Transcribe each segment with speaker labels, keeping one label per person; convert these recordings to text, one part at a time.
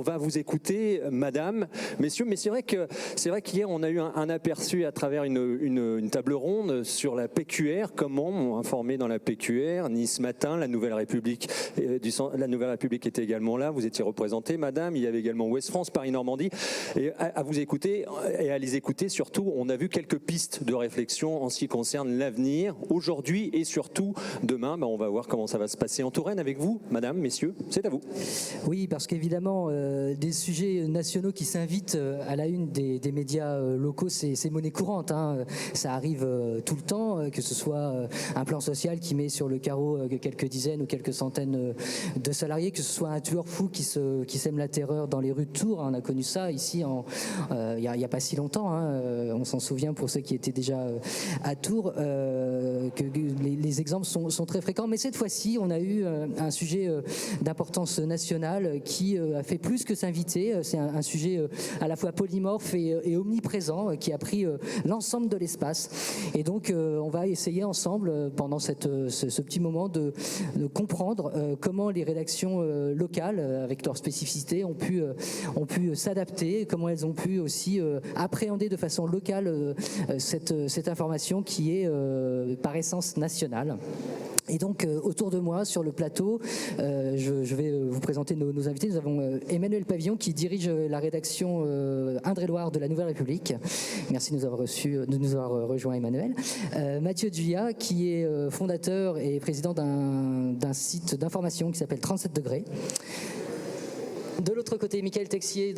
Speaker 1: va vous écouter, madame, messieurs, mais c'est vrai qu'hier on a eu un aperçu à travers une table ronde sur la PQR, comment on informé dans la PQR, Nice Matin, la Nouvelle République était également là, vous étiez représenté, madame, il y avait également Ouest France, Paris-Normandie, et à vous écouter et à les écouter surtout, on a vu quelques pistes de réflexion en ce qui concerne l'avenir, aujourd'hui et surtout demain. On va voir comment ça va se passer en Touraine avec vous, madame, messieurs, c'est à vous.
Speaker 2: Oui, parce qu'évidemment, des sujets nationaux qui s'invitent à la une des médias locaux, c'est monnaie courante, hein. Ça arrive tout le temps, que ce soit un plan social qui met sur le carreau quelques dizaines ou quelques centaines de salariés, que ce soit un tueur fou qui sème la terreur dans les rues de Tours. On a connu ça ici il n'y a pas si longtemps, hein. On s'en souvient pour ceux qui étaient déjà à Tours, que les exemples sont très fréquents. Mais cette fois-ci, on a eu un sujet d'importance nationale qui a fait plus que s'inviter. C'est un sujet à la fois polymorphe et omniprésent qui a pris l'ensemble de l'espace. Et donc, on va essayer ensemble, pendant ce petit moment, de comprendre comment les rédactions locales, avec leurs spécificités, ont pu s'adapter, comment elles ont pu aussi appréhender de façon locale cette information qui est par essence nationale. Et donc, autour de moi, sur le plateau, je vais vous présenter nos invités. Nous avons Emmanuel Pavillon, qui dirige la rédaction Indre-et-Loire de la Nouvelle République. Merci de nous avoir rejoint, Emmanuel. Mathieu Duya, qui est fondateur et président d'un site d'information qui s'appelle 37 degrés. De l'autre côté, Michael Texier,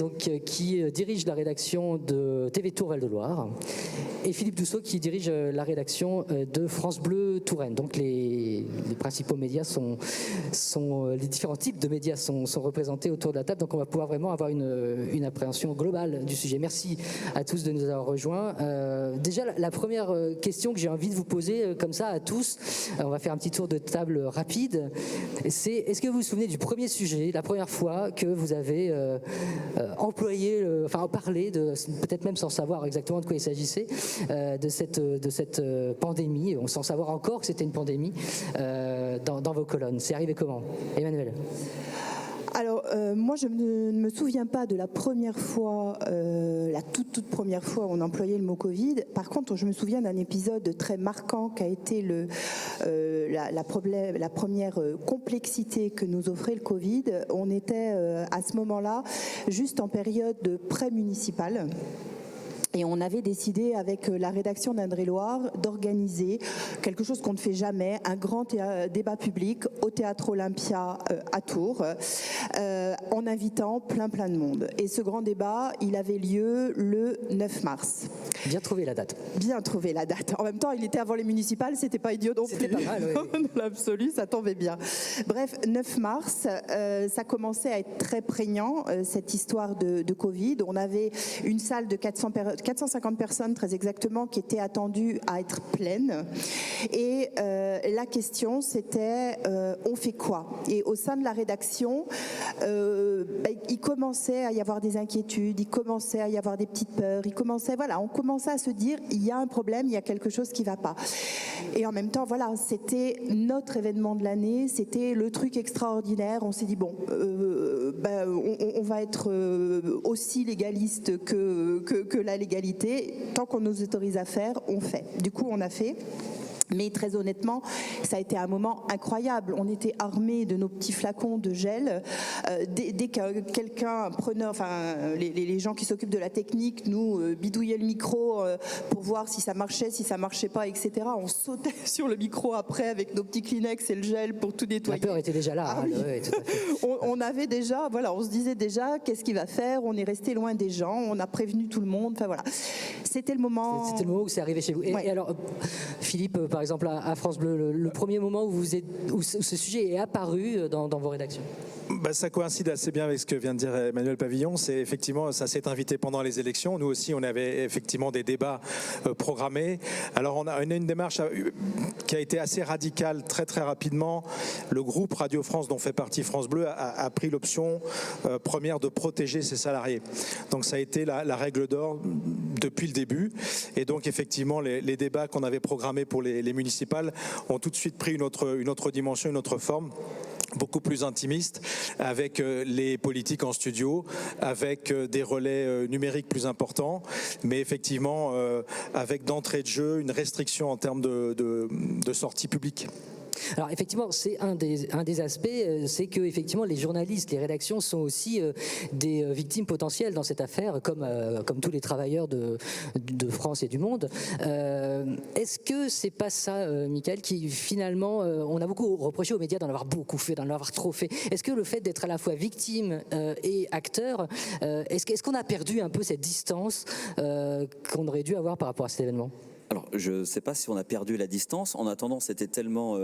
Speaker 2: qui dirige la rédaction de TV Tour Val-de-Loire, et Philippe Dousseau, qui dirige la rédaction de France Bleu Touraine. Donc les principaux médias les différents types de médias sont représentés autour de la table. Donc on va pouvoir vraiment avoir une appréhension globale du sujet. Merci à tous de nous avoir rejoints. Déjà, la première question que j'ai envie de vous poser comme ça à tous, on va faire un petit tour de table rapide, c'est: est-ce que vous vous souvenez du premier sujet, la première fois que vous avez parlé, peut-être même sans savoir exactement de quoi il s'agissait, de cette pandémie, sans savoir encore que c'était une pandémie, dans vos colonnes? C'est arrivé comment, Emmanuel?
Speaker 3: Alors, moi, je ne me souviens pas de la première fois, la toute première fois où on employait le mot Covid. Par contre, je me souviens d'un épisode très marquant qui a été la première complexité que nous offrait le Covid. On était à ce moment-là juste en période pré-municipale. Et on avait décidé avec la rédaction d'Indre-et-Loire d'organiser quelque chose qu'on ne fait jamais, un grand débat public au Théâtre Olympia à Tours, en invitant plein de monde. Et ce grand débat, il avait lieu le 9 mars.
Speaker 2: Bien trouvé la date.
Speaker 3: Bien trouvé la date. En même temps, il était avant les municipales, c'était pas idiot non plus.
Speaker 2: C'était pas mal, oui.
Speaker 3: Dans l'absolu, ça tombait bien. Bref, 9 mars, ça commençait à être très prégnant, cette histoire de Covid. On avait une salle de 450 personnes très exactement qui étaient attendues à être pleines. Et la question, c'était on fait quoi? Et au sein de la rédaction, il commençait à y avoir des inquiétudes, il commençait à y avoir des petites peurs, on commençait à se dire il y a un problème, il y a quelque chose qui ne va pas. Et en même temps, c'était notre événement de l'année, c'était le truc extraordinaire. On s'est dit on va être aussi légaliste que la légalité. Tant qu'on nous autorise à faire, on fait. Du coup, on a fait. Mais très honnêtement, ça a été un moment incroyable. On était armés de nos petits flacons de gel. Dès que quelqu'un prenait, les gens qui s'occupent de la technique, nous bidouillaient le micro pour voir si ça marchait pas, etc. On sautait sur le micro après avec nos petits Kleenex et le gel pour tout nettoyer.
Speaker 2: La peur était déjà là.
Speaker 3: Oui.
Speaker 2: Ouais, tout à fait.
Speaker 3: on avait déjà, on se disait déjà, qu'est-ce qu'il va faire? On est resté loin des gens, on a prévenu tout le monde. C'était le moment.
Speaker 2: C'était le moment où c'est arrivé chez vous. Et alors, Philippe, par exemple, à France Bleu, le premier moment où ce sujet est apparu dans vos rédactions?
Speaker 4: Ça coïncide assez bien avec ce que vient de dire Emmanuel Pavillon. C'est effectivement, ça s'est invité pendant les élections. Nous aussi, on avait effectivement des débats programmés. Alors, on a une démarche qui a été assez radicale très rapidement. Le groupe Radio France, dont fait partie France Bleu, a pris l'option première de protéger ses salariés. Donc, ça a été la règle d'or depuis le début. Et donc, effectivement, les débats qu'on avait programmés pour les municipales ont tout de suite pris une autre dimension, une autre forme. beaucoup plus intimiste, avec les politiques en studio, avec des relais numériques plus importants, mais effectivement avec d'entrée de jeu une restriction en termes de sortie publique.
Speaker 2: Alors effectivement, c'est un des aspects, c'est que effectivement les journalistes, les rédactions sont aussi des victimes potentielles dans cette affaire, comme tous les travailleurs de France et du monde. Est-ce que c'est pas ça, Michael, qui finalement, on a beaucoup reproché aux médias d'en avoir beaucoup fait, d'en avoir trop fait. Est-ce que le fait d'être à la fois victime et acteur, est-ce qu'on a perdu un peu cette distance qu'on aurait dû avoir par rapport à cet événement ?
Speaker 5: Alors, je ne sais pas si on a perdu la distance. En attendant, c'était tellement,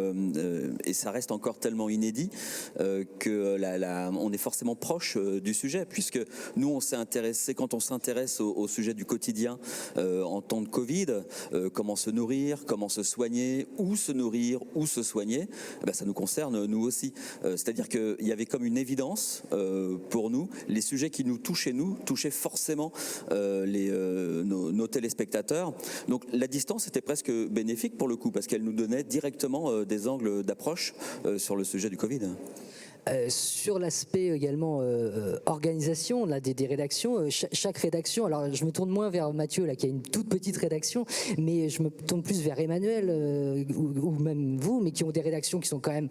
Speaker 5: et ça reste encore tellement inédit, on est forcément proche du sujet, puisque nous, on s'est intéressé, quand on s'intéresse au sujet du quotidien en temps de Covid, comment se nourrir, comment se soigner, où se nourrir, où se soigner, ça nous concerne, nous aussi. C'est-à-dire qu'il y avait comme une évidence pour nous, les sujets qui nous touchaient forcément nos téléspectateurs. Donc, la distance était presque bénéfique pour le coup, parce qu'elle nous donnait directement des angles d'approche sur le sujet du Covid.
Speaker 2: Sur l'aspect également organisation des rédactions, chaque rédaction, alors je me tourne moins vers Mathieu là, qui a une toute petite rédaction, mais je me tourne plus vers Emmanuel ou même vous, mais qui ont des rédactions qui sont quand même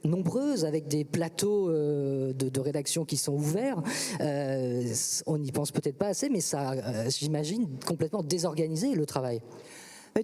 Speaker 2: nombreuses, avec des plateaux de rédaction qui sont ouverts. On n'y pense peut-être pas assez, mais ça, j'imagine, complètement désorganisé le travail.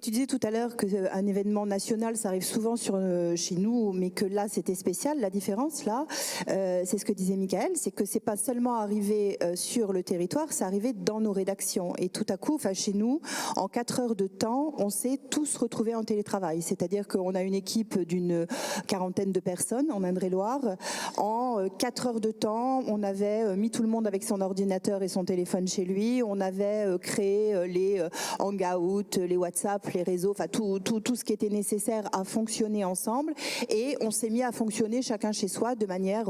Speaker 3: Tu disais tout à l'heure qu'un événement national, ça arrive souvent chez nous, mais que là, c'était spécial. La différence, là, c'est ce que disait Michael, c'est que c'est pas seulement arrivé sur le territoire, c'est arrivé dans nos rédactions. Et tout à coup, chez nous, en 4 heures de temps, on s'est tous retrouvés en télétravail. C'est-à-dire qu'on a une équipe d'une 40aine de personnes en Indre-et-Loire. En 4 heures de temps, on avait mis tout le monde avec son ordinateur et son téléphone chez lui. On avait créé les hangouts, les WhatsApp, les réseaux, enfin tout ce qui était nécessaire à fonctionner ensemble, et on s'est mis à fonctionner chacun chez soi de manière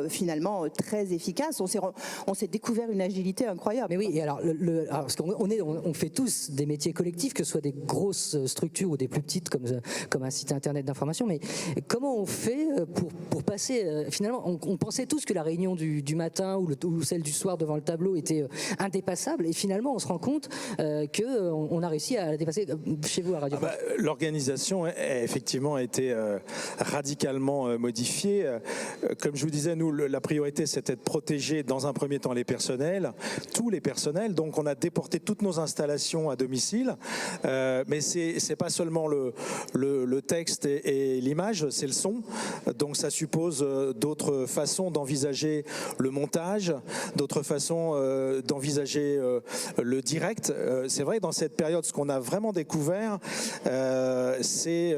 Speaker 3: finalement très efficace. On s'est découvert une agilité incroyable.
Speaker 2: Mais oui, et alors, parce on fait tous des métiers collectifs, que ce soit des grosses structures ou des plus petites comme un site internet d'information, mais comment on fait pour passer, finalement, on pensait tous que la réunion du matin ou celle du soir devant le tableau était indépassable, et finalement on se rend compte qu'on a réussi à la dépasser. Chez vous à Radio France.
Speaker 4: L'organisation a effectivement été radicalement modifiée. Comme je vous disais, nous, la priorité, c'était de protéger dans un premier temps les personnels, tous les personnels. Donc, on a déporté toutes nos installations à domicile. Mais c'est pas seulement le texte et l'image, c'est le son. Donc, ça suppose d'autres façons d'envisager le montage, d'autres façons d'envisager le direct. C'est vrai que dans cette période, ce qu'on a vraiment découvert, c'est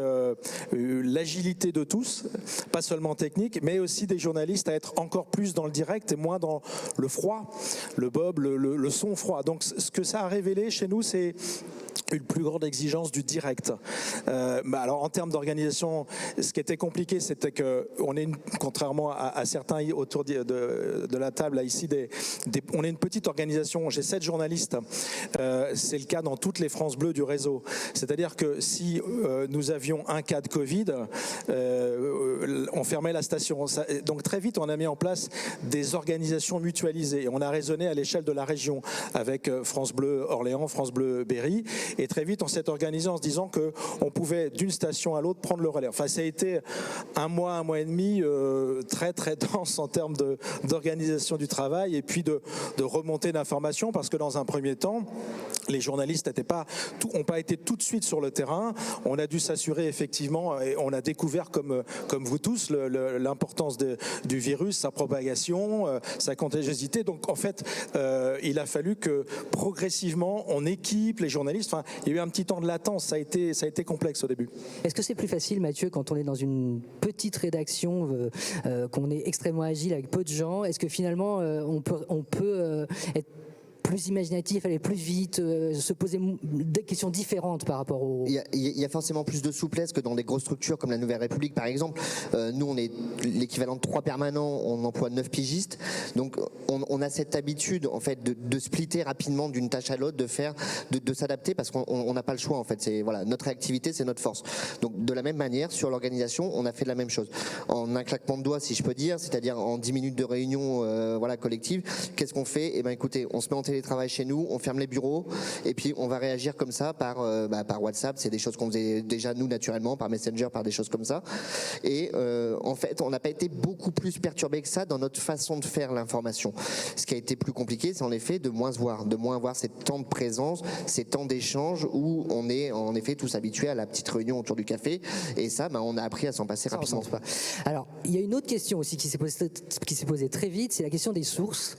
Speaker 4: l'agilité de tous, pas seulement technique, mais aussi des journalistes à être encore plus dans le direct et moins dans le froid, le bob, le son froid. Donc ce que ça a révélé chez nous, c'est une plus grande exigence du direct. Alors en termes d'organisation, ce qui était compliqué, c'était que on est contrairement à certains autour de la table là, ici, on est une petite organisation. J'ai 7 journalistes. C'est le cas dans toutes les France Bleues du réseau. C'est-à-dire que si nous avions un cas de Covid, on fermait la station. Donc très vite, on a mis en place des organisations mutualisées. On a raisonné à l'échelle de la région avec France Bleu Orléans, France Bleu Berry. Et très vite, on s'est organisé en se disant qu'on pouvait d'une station à l'autre prendre le relais. Enfin, ça a été un mois et demi très très dense en termes d'organisation du travail et puis de remontée d'informations, parce que dans un premier temps, les journalistes n'ont pas été tout de suite sur le terrain. On a dû s'assurer effectivement, et on a découvert comme vous tous l'importance du virus, sa propagation, sa contagiosité. Donc en fait, il a fallu que progressivement on équipe les journalistes. Enfin, il y a eu un petit temps de latence. Ça a été complexe au début.
Speaker 2: Est-ce que c'est plus facile, Mathieu, quand on est dans une petite rédaction, qu'on est extrêmement agile avec peu de gens? Est-ce que finalement on peut être plus imaginatif, aller plus vite, se poser des questions différentes par rapport au...
Speaker 6: Il y a forcément plus de souplesse que dans des grosses structures comme la Nouvelle République, par exemple. Nous, on est l'équivalent de 3 permanents, on emploie 9 pigistes. Donc, on a cette habitude, en fait, de splitter rapidement d'une tâche à l'autre, de s'adapter, parce qu'on n'a pas le choix, en fait. Voilà, notre réactivité, c'est notre force. Donc, de la même manière, sur l'organisation, on a fait la même chose. En un claquement de doigts, si je peux dire, c'est-à-dire en 10 minutes de réunion collective, qu'est-ce qu'on fait? Eh bien, écoutez, on se met en télétravail chez nous, on ferme les bureaux, et puis on va réagir comme ça par WhatsApp. C'est des choses qu'on faisait déjà nous naturellement, par Messenger, par des choses comme ça. Et en fait, on n'a pas été beaucoup plus perturbé que ça dans notre façon de faire l'information. Ce qui a été plus compliqué, c'est en effet de moins se voir, ces temps de présence, ces temps d'échange où on est en effet tous habitués à la petite réunion autour du café. Et ça, on a appris à s'en passer rapidement.
Speaker 2: Alors, il y a une autre question aussi qui s'est posée très vite, c'est la question des sources.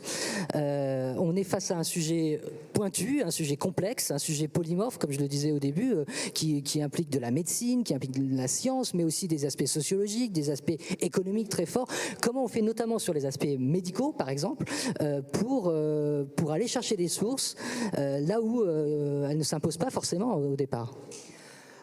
Speaker 2: On est face à un sujet pointu, un sujet complexe, un sujet polymorphe, comme je le disais au début, qui implique de la médecine, qui implique de la science, mais aussi des aspects sociologiques, des aspects économiques très forts. Comment on fait notamment sur les aspects médicaux, par exemple, pour aller chercher des sources là où elles ne s'imposent pas forcément au départ?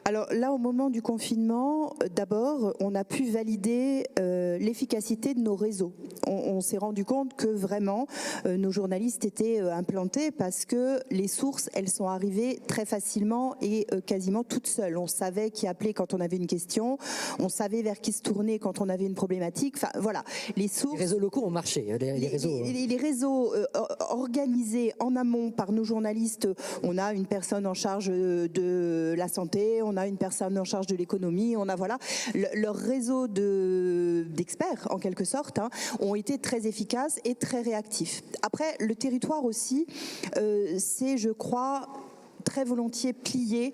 Speaker 3: Alors là, au moment du confinement, d'abord, on a pu valider l'efficacité de nos réseaux. On s'est rendu compte que vraiment, nos journalistes étaient implantés parce que les sources, elles sont arrivées très facilement et quasiment toutes seules. On savait qui appeler quand on avait une question, on savait vers qui se tourner quand on avait une problématique. Enfin, voilà, les sources...
Speaker 2: Les réseaux locaux ont marché.
Speaker 3: Les réseaux organisés en amont par nos journalistes, on a une personne en charge de la santé, on a une personne en charge de l'économie, on a leur réseau d'experts en quelque sorte ont été très efficaces et très réactifs. Après, le territoire aussi, c'est, je crois, très volontiers plié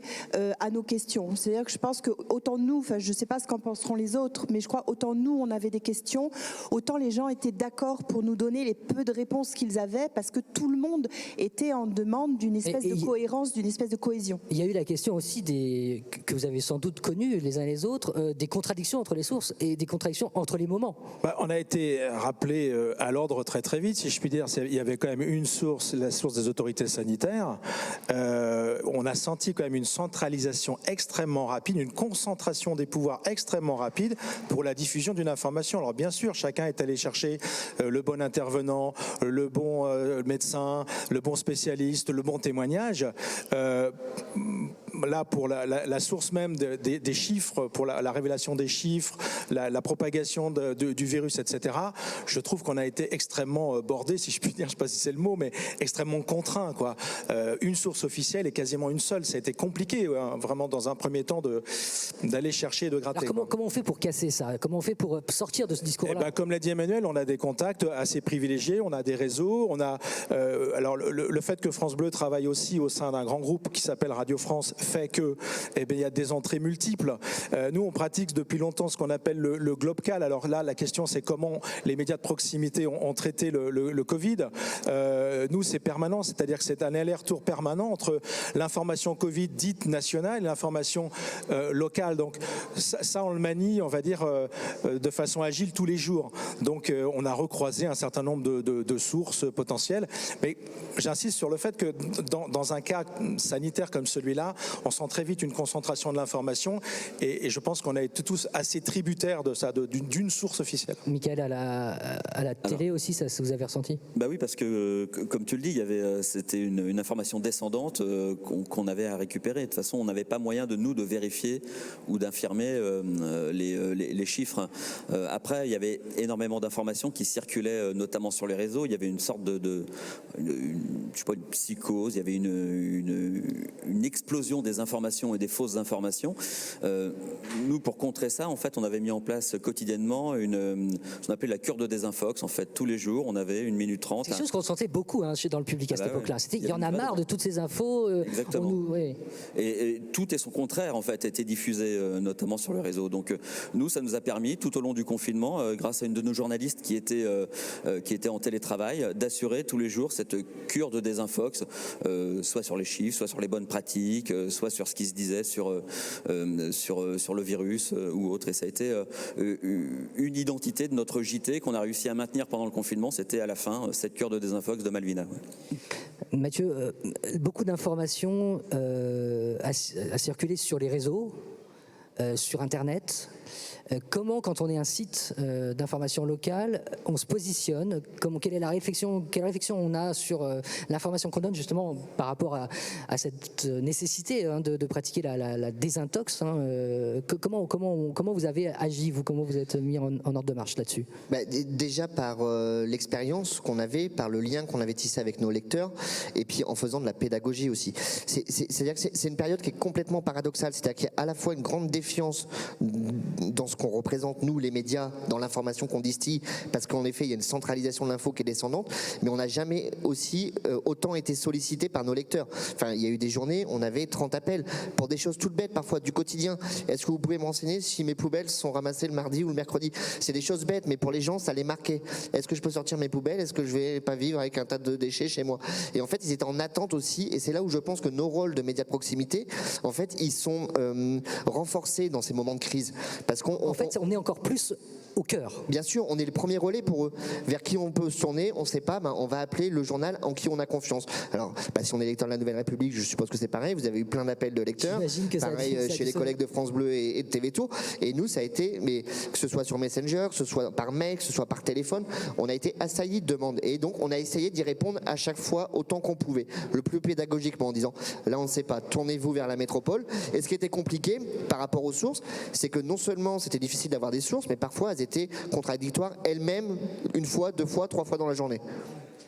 Speaker 3: à nos questions. C'est-à-dire que je pense que autant nous, je ne sais pas ce qu'en penseront les autres, mais je crois autant nous on avait des questions, autant les gens étaient d'accord pour nous donner les peu de réponses qu'ils avaient, parce que tout le monde était en demande d'une espèce de cohérence, d'une espèce de cohésion.
Speaker 2: Il y a eu la question aussi que vous avez sans doute connu les uns les autres, des contradictions entre les sources et des contradictions entre les moments.
Speaker 4: On a été rappelé à l'ordre très très vite, si je puis dire. Il y avait quand même une source, la source des autorités sanitaires. On a senti quand même une centralisation extrêmement rapide, une concentration des pouvoirs extrêmement rapide pour la diffusion d'une information. Alors bien sûr, chacun est allé chercher le bon intervenant, le bon médecin, le bon spécialiste, le bon témoignage. Là, pour la source même des chiffres, pour la révélation des chiffres, la propagation du virus, etc., je trouve qu'on a été extrêmement bordé, si je puis dire, je ne sais pas si c'est le mot, mais extrêmement contraint, quoi. Une source officielle est quasiment une seule. Ça a été compliqué, vraiment, dans un premier temps, d'aller chercher et de gratter.
Speaker 2: Alors comment on fait pour casser ça? Comment on fait pour sortir de ce discours-là?
Speaker 4: Comme l'a dit Emmanuel, on a des contacts assez privilégiés, on a des réseaux, on a... alors, le fait que France Bleu travaille aussi au sein d'un grand groupe qui s'appelle Radio France fait que, il y a des entrées multiples. Nous, on pratique depuis longtemps ce qu'on appelle le GlobeCal. Alors là, la question, c'est comment les médias de proximité ont traité le Covid. Nous, c'est permanent, c'est-à-dire que c'est un aller-retour permanent entre l'information Covid dite nationale et l'information locale. Donc ça, on le manie, on va dire, de façon agile tous les jours. Donc on a recroisé un certain nombre de sources potentielles. Mais j'insiste sur le fait que dans un cas sanitaire comme celui-là, on sent très vite une concentration de l'information et je pense qu'on a été tous assez tributaires de ça, d'une source officielle.
Speaker 2: Michael, à la télé aussi, ça vous avez ressenti?
Speaker 5: Bah oui, parce que comme tu le dis, c'était une information descendante qu'on avait à récupérer. De toute façon, on n'avait pas moyen de vérifier ou d'infirmer les chiffres. Après, il y avait énormément d'informations qui circulaient, notamment sur les réseaux. Il y avait une sorte une psychose, il y avait une explosion des informations et des fausses informations. Nous, pour contrer ça, en fait, on avait mis en place quotidiennement ce qu'on appelait la cure de désinfox. En fait, tous les jours, on avait 1 minute 30.
Speaker 2: C'est quelque chose qu'on sentait beaucoup dans le public à cette époque-là.
Speaker 5: Ouais.
Speaker 2: Il y en a marre de toutes ces infos.
Speaker 5: Exactement. Et tout et son contraire, en fait, était diffusé, notamment sur le réseau. Donc, nous, ça nous a permis, tout au long du confinement, grâce à une de nos journalistes qui était en télétravail, d'assurer tous les jours cette cure de désinfox, soit sur les chiffres, soit sur les bonnes pratiques, soit sur ce qui se disait sur le virus ou autre. Et ça a été une identité de notre JT qu'on a réussi à maintenir pendant le confinement. C'était à la fin cette cure de désinfox de Malvina. Ouais.
Speaker 2: Mathieu, beaucoup d'informations à circuler sur les réseaux, sur Internet. Comment, quand on est un site d'information locale, on se positionne, quelle est la réflexion, quelle réflexion on a sur l'information qu'on donne justement par rapport à cette nécessité de pratiquer la désintox. Comment vous avez agi, vous, comment vous êtes mis en ordre de marche là-dessus?
Speaker 6: Déjà par l'expérience qu'on avait, par le lien qu'on avait tissé avec nos lecteurs, et puis en faisant de la pédagogie aussi. C'est-à-dire que c'est une période qui est complètement paradoxale, c'est-à-dire qu'il y a à la fois une grande défiance dans ce qu'on représente, nous, les médias, dans l'information qu'on distille, parce qu'en effet, il y a une centralisation de l'info qui est descendante, mais on n'a jamais aussi autant été sollicité par nos lecteurs. Enfin, il y a eu des journées, on avait 30 appels pour des choses toutes bêtes, parfois du quotidien. Est-ce que vous pouvez me renseigner si mes poubelles sont ramassées le mardi ou le mercredi? C'est des choses bêtes, mais pour les gens, ça les marquait. Est-ce que je peux sortir mes poubelles? Est-ce que je vais pas vivre avec un tas de déchets chez moi? Et en fait, ils étaient en attente aussi, et c'est là où je pense que nos rôles de médias de proximité, en fait, ils sont renforcés dans ces moments de crise. Parce
Speaker 2: En fait, on est encore plus au cœur.
Speaker 6: Bien sûr, on est le premier relais pour eux. Vers qui on peut se tourner, on ne sait pas, on va appeler le journal en qui on a confiance. Alors, si on est lecteur de la Nouvelle République, je suppose que c'est pareil, vous avez eu plein d'appels de lecteurs. Pareil chez les collègues de France Bleu et de TV Tour. Et nous, ça a été, mais que ce soit sur Messenger, que ce soit par mail, que ce soit par téléphone, on a été assaillis de demandes. Et donc, on a essayé d'y répondre à chaque fois autant qu'on pouvait, le plus pédagogiquement, en disant, là, on ne sait pas, tournez-vous vers la métropole. Et ce qui était compliqué par rapport aux sources, c'est que non seulement c'était difficile d'avoir des sources, mais parfois elles étaient contradictoires elles-mêmes, une fois, deux fois, trois fois dans la journée.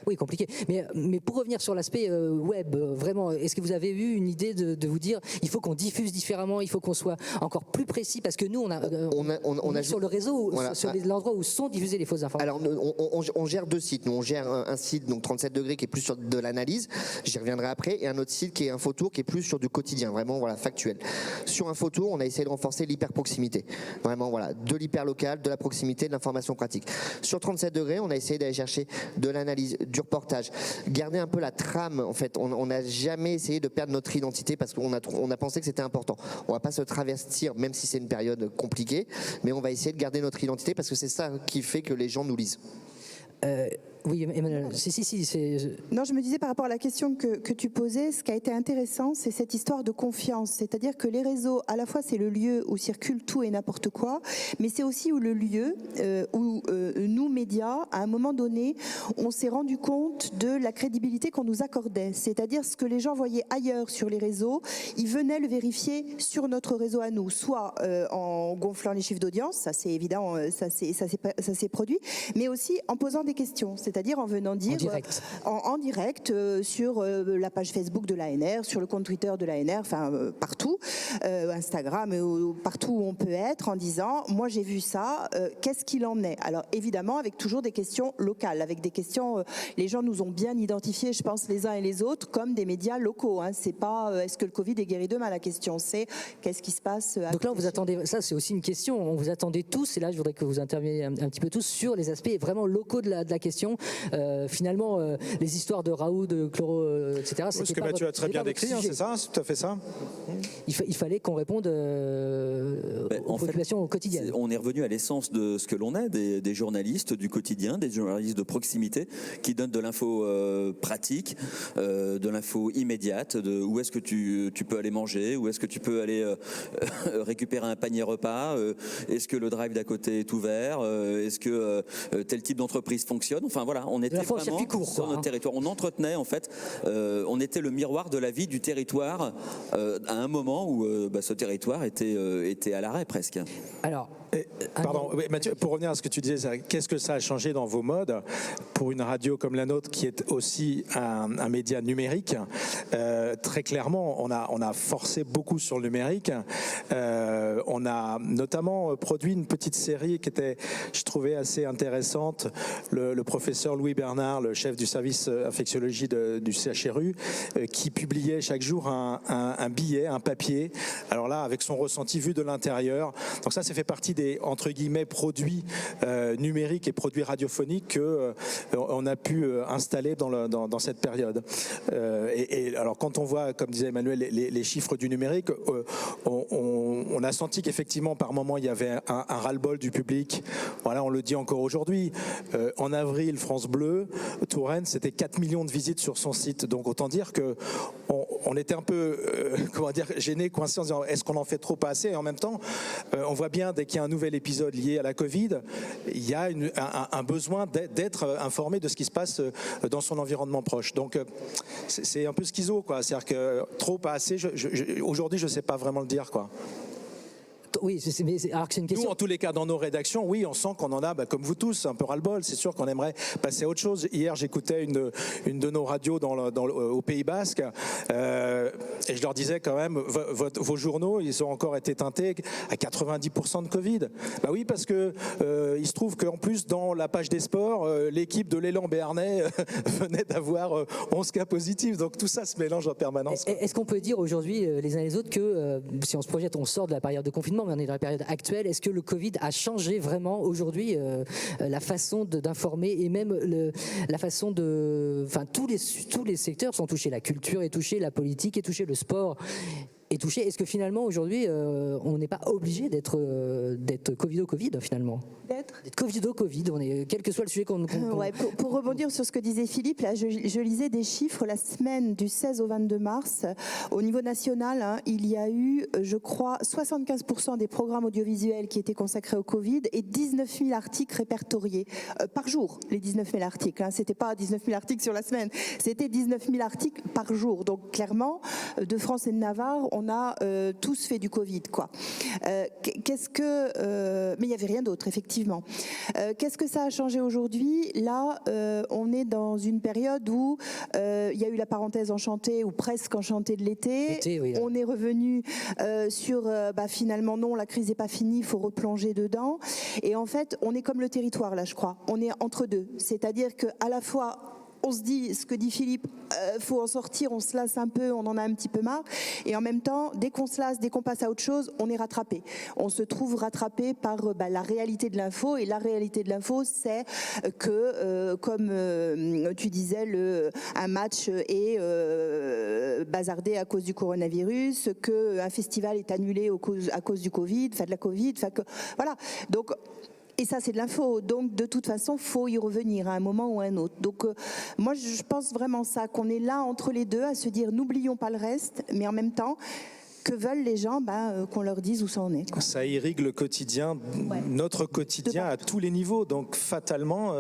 Speaker 2: Oui, compliqué. Mais pour revenir sur l'aspect web, vraiment, est-ce que vous avez eu une idée de vous dire, il faut qu'on diffuse différemment, il faut qu'on soit encore plus précis, parce que nous, on est sur le réseau, voilà, sur l'endroit où sont diffusées les fausses informations.
Speaker 6: Alors, on gère deux sites. Nous, on gère un site, donc 37 degrés, qui est plus sur de l'analyse, j'y reviendrai après, et un autre site qui est Infotour, qui est plus sur du quotidien, vraiment, voilà, factuel. Sur Infotour, on a essayé de renforcer l'hyper-proximité. Vraiment, voilà, de l'hyper-local, de la proximité, de l'information pratique. Sur 37 degrés, on a essayé d'aller chercher de l'analyse, du reportage, garder un peu la trame. En fait, on n'a jamais essayé de perdre notre identité parce qu'on a pensé que c'était important. On va pas se travestir, même si c'est une période compliquée, mais on va essayer de garder notre identité parce que c'est ça qui fait que les gens nous lisent.
Speaker 2: Oui, Emmanuel,
Speaker 3: Non, je me disais par rapport à la question que tu posais, ce qui a été intéressant, c'est cette histoire de confiance. C'est-à-dire que les réseaux, à la fois, c'est le lieu où circule tout et n'importe quoi, mais c'est aussi le lieu où nous, médias, à un moment donné, on s'est rendu compte de la crédibilité qu'on nous accordait. C'est-à-dire ce que les gens voyaient ailleurs sur les réseaux, ils venaient le vérifier sur notre réseau à nous, soit en gonflant les chiffres d'audience, ça c'est évident, ça s'est produit, mais aussi en posant des questions. C'est-à-dire en venant dire en direct sur la page Facebook de l'ANR, sur le compte Twitter de l'ANR, enfin partout, Instagram, partout où on peut être, en disant moi j'ai vu ça, qu'est-ce qu'il en est? Alors évidemment avec toujours des questions locales, avec des questions, les gens nous ont bien identifiés, je pense les uns et les autres, comme des médias locaux. C'est pas est-ce que le Covid est guéri demain, la question c'est qu'est-ce qui se passe.
Speaker 2: Donc là on vous attendez, ça c'est aussi une question, on vous attendait tous, et là je voudrais que vous interveniez un petit peu tous sur les aspects vraiment locaux de la question. Finalement, les histoires de Raoult, de Chloro, etc.
Speaker 4: Ce que tu as très bien décrit, c'est ça, c'est tout à fait ça.
Speaker 2: Il fallait qu'on réponde aux populations quotidiennes.
Speaker 5: On est revenu à l'essence de ce que l'on est, des journalistes du quotidien, des journalistes de proximité qui donnent de l'info pratique, de l'info immédiate, de où est-ce que tu peux aller manger, où est-ce que tu peux aller récupérer un panier repas, est-ce que le drive d'à côté est ouvert, est-ce que tel type d'entreprise fonctionne. Enfin voilà, on était vraiment sur notre territoire. On entretenait en fait, on était le miroir de la vie du territoire à un moment où ce territoire était à l'arrêt presque.
Speaker 2: Alors,
Speaker 4: pardon, Mathieu, pour revenir à ce que tu disais, qu'est-ce que ça a changé dans vos modes pour une radio comme la nôtre qui est aussi un média numérique? Très clairement, on a forcé beaucoup sur le numérique. On a notamment produit une petite série qui était, je trouvais, assez intéressante. Le professeur Louis Bernard, le chef du service infectiologie du CHRU, qui publiait chaque jour un billet, un papier. Alors là, avec son ressenti vu de l'intérieur. Donc ça fait partie des, entre guillemets, produits numériques et produits radiophoniques qu'on a pu installer dans cette période. Et alors quand on voit, comme disait Emmanuel, les chiffres du numérique, on a senti qu'effectivement par moment il y avait un ras-le-bol du public. Voilà, on le dit encore aujourd'hui. En avril, France Bleu, Touraine, c'était 4 millions de visites sur son site. Donc autant dire que on était un peu gêné, coincé en disant est-ce qu'on en fait trop, pas assez? Et en même temps, on voit bien dès qu'il y a un nouvel épisode lié à la Covid, il y a un besoin d'être informé de ce qui se passe dans son environnement proche. Donc c'est un peu schizo, quoi. C'est-à-dire que trop, pas assez. Aujourd'hui, je ne sais pas vraiment le dire, quoi.
Speaker 2: Oui, alors que c'est une question.
Speaker 4: Nous, en tous les cas, dans nos rédactions, oui, on sent qu'on en a, comme vous tous, un peu ras-le-bol. C'est sûr qu'on aimerait passer à autre chose. Hier, j'écoutais une de nos radios au Pays Basque, et je leur disais quand même, vos journaux, ils ont encore été teintés à 90% de Covid. Bah oui, parce que il se trouve qu'en plus, dans la page des sports, l'équipe de l'Élan Béarnais venait d'avoir 11 cas positifs. Donc tout ça se mélange en permanence.
Speaker 2: Est-ce qu'on peut dire aujourd'hui, les uns et les autres, que si on se projette, on sort de la période de confinement, mais on est dans la période actuelle, est-ce que le Covid a changé vraiment aujourd'hui la façon d'informer et même la façon de... Enfin, tous les secteurs sont touchés, la culture est touchée, la politique est touchée, le sport est touché. Est-ce que finalement aujourd'hui on n'est pas obligé d'être Covido-Covid finalement? D'être Covido-Covid, quel que soit le sujet qu'on...
Speaker 3: Ouais, pour rebondir sur ce que disait Philippe, là, je lisais des chiffres la semaine du 16 au 22 mars. Au niveau national, hein, il y a eu, je crois, 75% des programmes audiovisuels qui étaient consacrés au Covid et 19 000 articles répertoriés par jour. Les 19 000 articles, hein, c'était pas 19 000 articles sur la semaine, c'était 19 000 articles par jour. Donc clairement, de France et de Navarre, on a tous fait du Covid, quoi. Mais il n'y avait rien d'autre, effectivement. Qu'est-ce que ça a changé aujourd'hui? Là, on est dans une période où il y a eu la parenthèse enchantée ou presque enchantée de l'été. Oui. On est revenu sur finalement non, la crise n'est pas finie, il faut replonger dedans. Et en fait, on est comme le territoire là, je crois. On est entre deux, c'est-à-dire que à la fois on se dit, ce que dit Philippe, faut en sortir, on se lasse un peu, on en a un petit peu marre. Et en même temps, dès qu'on se lasse, dès qu'on passe à autre chose, on est rattrapé. On se trouve rattrapé par la réalité de l'info. Et la réalité de l'info, c'est que, comme tu disais, un match est bazardé à cause du coronavirus, qu'un festival est annulé à cause du Covid, de la Covid. Voilà. Donc, et ça, c'est de l'info. Donc, de toute façon, il faut y revenir à un moment ou à un autre. Donc, moi, je pense vraiment ça, qu'on est là entre les deux, à se dire, n'oublions pas le reste, mais en même temps, que veulent les gens, qu'on leur dise où ça en est, quoi.
Speaker 4: Ça irrigue le quotidien, notre quotidien à tous les niveaux. Donc fatalement,